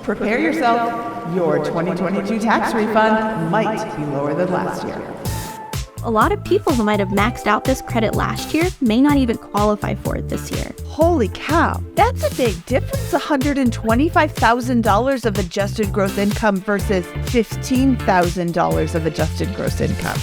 Prepare yourself. Your 2022 tax refund might be lower than last year. A lot of people who might have maxed out this credit last year may not even qualify for it this year. Holy cow, that's a big difference. $125,000 of adjusted gross income versus $15,000 of adjusted gross income.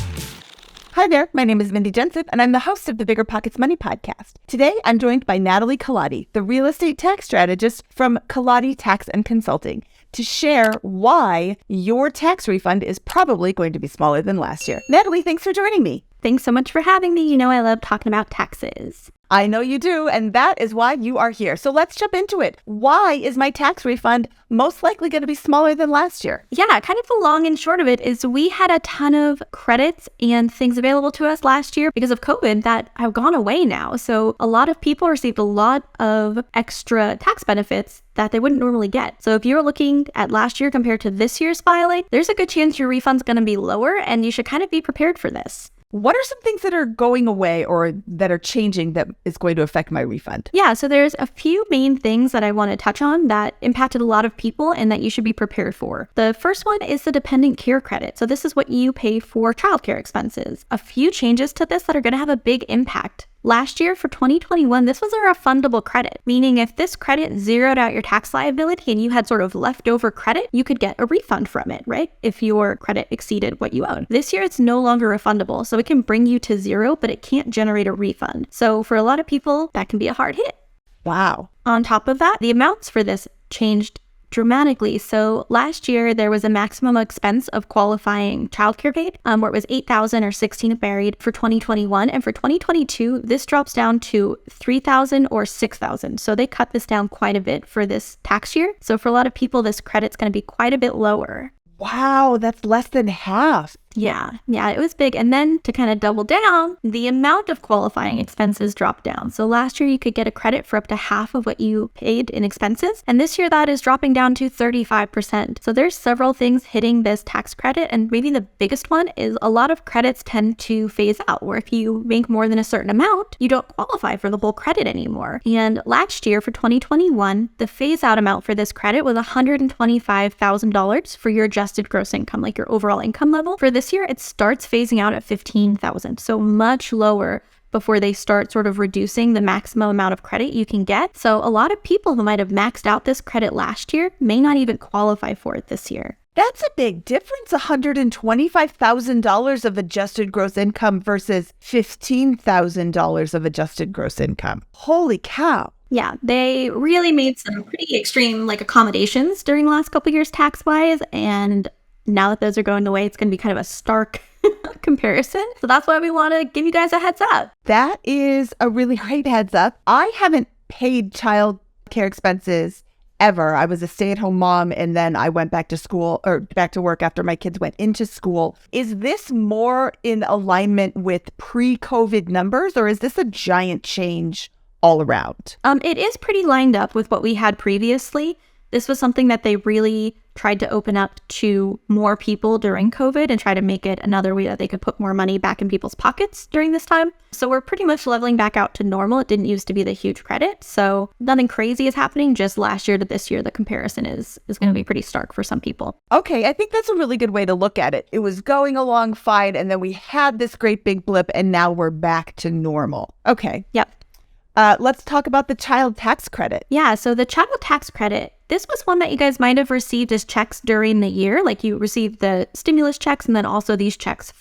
Hi there, my name is Mindy Jensen, and I'm the host of the BiggerPockets Money Podcast. Today, I'm joined by Natalie Kolodij, the real estate tax strategist from Kolodij Tax and Consulting, to share why your tax refund is probably going to be smaller than last year. Natalie, thanks for joining me. Thanks so much for having me. You know I love talking about taxes. I know you do, and that is why you are here. So let's jump into it. Why is my tax refund most likely going to be smaller than last year? Yeah, kind of the long and short of it is we had a ton of credits and things available to us last year because of COVID that have gone away now. So a lot of people received a lot of extra tax benefits that they wouldn't normally get. So if you're looking at last year compared to this year's filing, there's a good chance your refund's going to be lower, and you should kind of be prepared for this. What are some things that are going away or that are changing that is going to affect my refund? Yeah, so there's a few main things that I want to touch on that impacted a lot of people and that you should be prepared for. The first one is the dependent care credit. So this is what you pay for childcare expenses. A few changes to this that are going to have a big impact. Last year for 2021, this was a refundable credit, meaning if this credit zeroed out your tax liability and you had sort of leftover credit, you could get a refund from it, right? If your credit exceeded what you owed. This year, it's no longer refundable, so it can bring you to zero, but it can't generate a refund. So for a lot of people, that can be a hard hit. Wow. On top of that, the amounts for this changed dramatically. So last year, there was a maximum expense of qualifying childcare paid, where it was $8,000 or $16,000 if married for 2021. And for 2022, this drops down to $3,000 or $6,000. So they cut this down quite a bit for this tax year. So for a lot of people, this credit's going to be quite a bit lower. Wow, that's less than half. Yeah, it was big. And then to kind of double down, the amount of qualifying expenses dropped down. So last year you could get a credit for up to half of what you paid in expenses. And this year that is dropping down to 35%. So there's several things hitting this tax credit. And maybe the biggest one is a lot of credits tend to phase out, where if you make more than a certain amount, you don't qualify for the full credit anymore. And last year for 2021, the phase out amount for this credit was $125,000 for your adjusted gross income, like your overall income level. For this year, it starts phasing out at $15,000, so much lower before they start sort of reducing the maximum amount of credit you can get. So a lot of people who might have maxed out this credit last year may not even qualify for it this year. That's a big difference, $125,000 of adjusted gross income versus $15,000 of adjusted gross income. Holy cow. Yeah, they really made some pretty extreme accommodations during the last couple of years tax-wise, and now that those are going away, it's going to be kind of a stark comparison. So that's why we want to give you guys a heads up. That is a really great heads up. I haven't paid child care expenses ever. I was a stay-at-home mom, and then I went back to school or back to work after my kids went into school. Is this more in alignment with pre-COVID numbers, or is this a giant change all around? It is pretty lined up with what we had previously. This was something that they really tried to open up to more people during COVID and try to make it another way that they could put more money back in people's pockets during this time. So we're pretty much leveling back out to normal. It didn't used to be the huge credit. So nothing crazy is happening. Just last year to this year, the comparison is going to be pretty stark for some people. Okay, I think that's a really good way to look at it. It was going along fine, and then we had this great big blip, and now we're back to normal. Okay. Yep. Let's talk about the child tax credit. Yeah, so the child tax credit, this was one that you guys might have received as checks during the year. Like you received the stimulus checks and then also these checks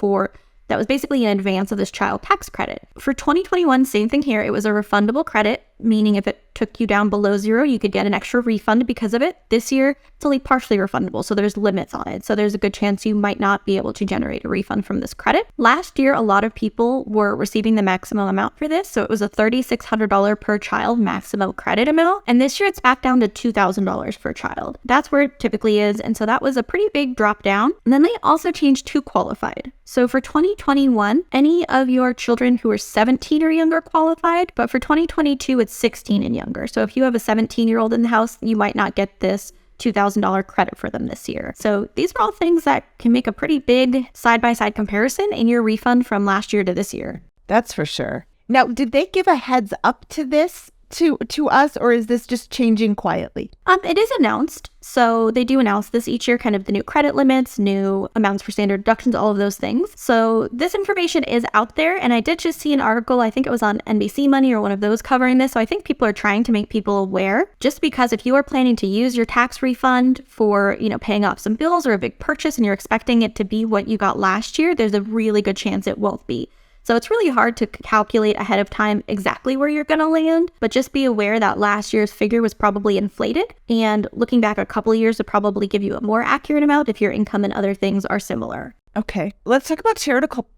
that was basically in advance of this child tax credit. For 2021, same thing here. It was a refundable credit, meaning if it took you down below zero, you could get an extra refund because of it. This year, it's only partially refundable, so there's limits on it. So there's a good chance you might not be able to generate a refund from this credit. Last year, a lot of people were receiving the maximum amount for this. So it was a $3,600 per child maximum credit amount. And this year, it's back down to $2,000 per child. That's where it typically is. And so that was a pretty big drop down. And then they also changed to qualified. So for 2021, any of your children who are 17 or younger qualified, but for 2022, it's 16 and younger. So if you have a 17-year-old in the house, you might not get this $2,000 credit for them this year. So these are all things that can make a pretty big side-by-side comparison in your refund from last year to this year. That's for sure. Now, did they give a heads up to this to us, or is this just changing quietly? It is announced. So they do announce this each year, kind of the new credit limits, new amounts for standard deductions, all of those things. So this information is out there. And I did just see an article, I think it was on NBC Money or one of those covering this. So I think people are trying to make people aware, just because if you are planning to use your tax refund for, paying off some bills or a big purchase and you're expecting it to be what you got last year, there's a really good chance it won't be. So it's really hard to calculate ahead of time exactly where you're going to land, but just be aware that last year's figure was probably inflated, and looking back a couple of years would probably give you a more accurate amount if your income and other things are similar. Okay, let's talk about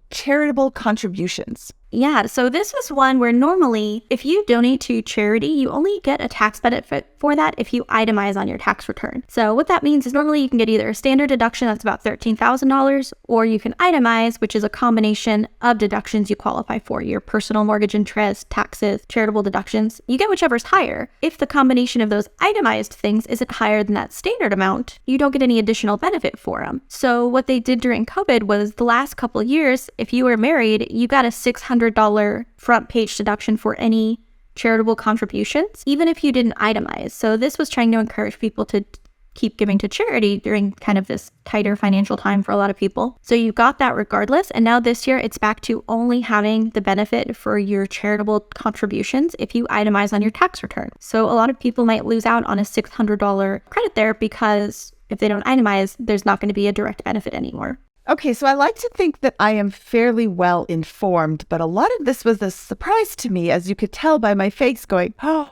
charitable contributions. Yeah, so this was one where normally if you donate to charity, you only get a tax benefit for that if you itemize on your tax return. So what that means is normally you can get either a standard deduction that's about $13,000, or you can itemize, which is a combination of deductions you qualify for, your personal mortgage interest, taxes, charitable deductions. You get whichever's higher. If the combination of those itemized things isn't higher than that standard amount, you don't get any additional benefit for them. So what they did during COVID was the last couple of years, if you were married, you got a $600 front page deduction for any charitable contributions, even if you didn't itemize. So this was trying to encourage people to keep giving to charity during kind of this tighter financial time for a lot of people. So you got that regardless. And now this year it's back to only having the benefit for your charitable contributions if you itemize on your tax return. So a lot of people might lose out on a $600 credit there because if they don't itemize, there's not going to be a direct benefit anymore. Okay, so I like to think that I am fairly well informed, but a lot of this was a surprise to me, as you could tell by my face going, oh,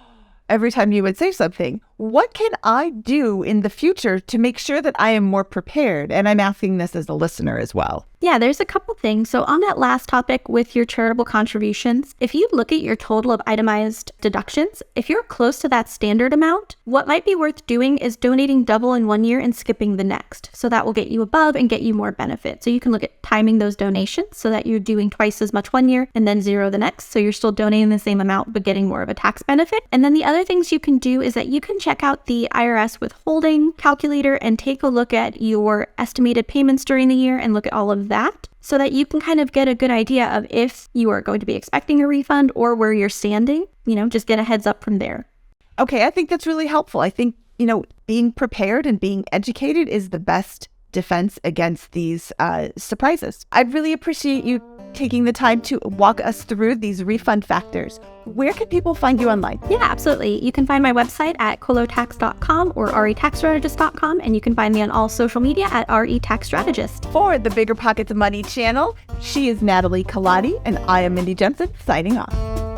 every time you would say something. What can I do in the future to make sure that I am more prepared? And I'm asking this as a listener as well. Yeah, there's a couple things. So on that last topic with your charitable contributions, if you look at your total of itemized deductions, if you're close to that standard amount, what might be worth doing is donating double in one year and skipping the next. So that will get you above and get you more benefit. So you can look at timing those donations so that you're doing twice as much one year and then zero the next. So you're still donating the same amount, but getting more of a tax benefit. And then the other things you can do is that you can check out the IRS withholding calculator and take a look at your estimated payments during the year and look at all of that, so that you can kind of get a good idea of if you are going to be expecting a refund or where you're standing, just get a heads up from there. Okay, I think that's really helpful. I think, being prepared and being educated is the best defense against these surprises. I'd really appreciate you taking the time to walk us through these refund factors. Where can people find you online? Yeah, absolutely. You can find my website at kolotax.com or retaxstrategist.com, and you can find me on all social media at retaxstrategist. For the Bigger Pockets Money channel, she is Natalie Kolodij, and I am Mindy Jensen, signing off.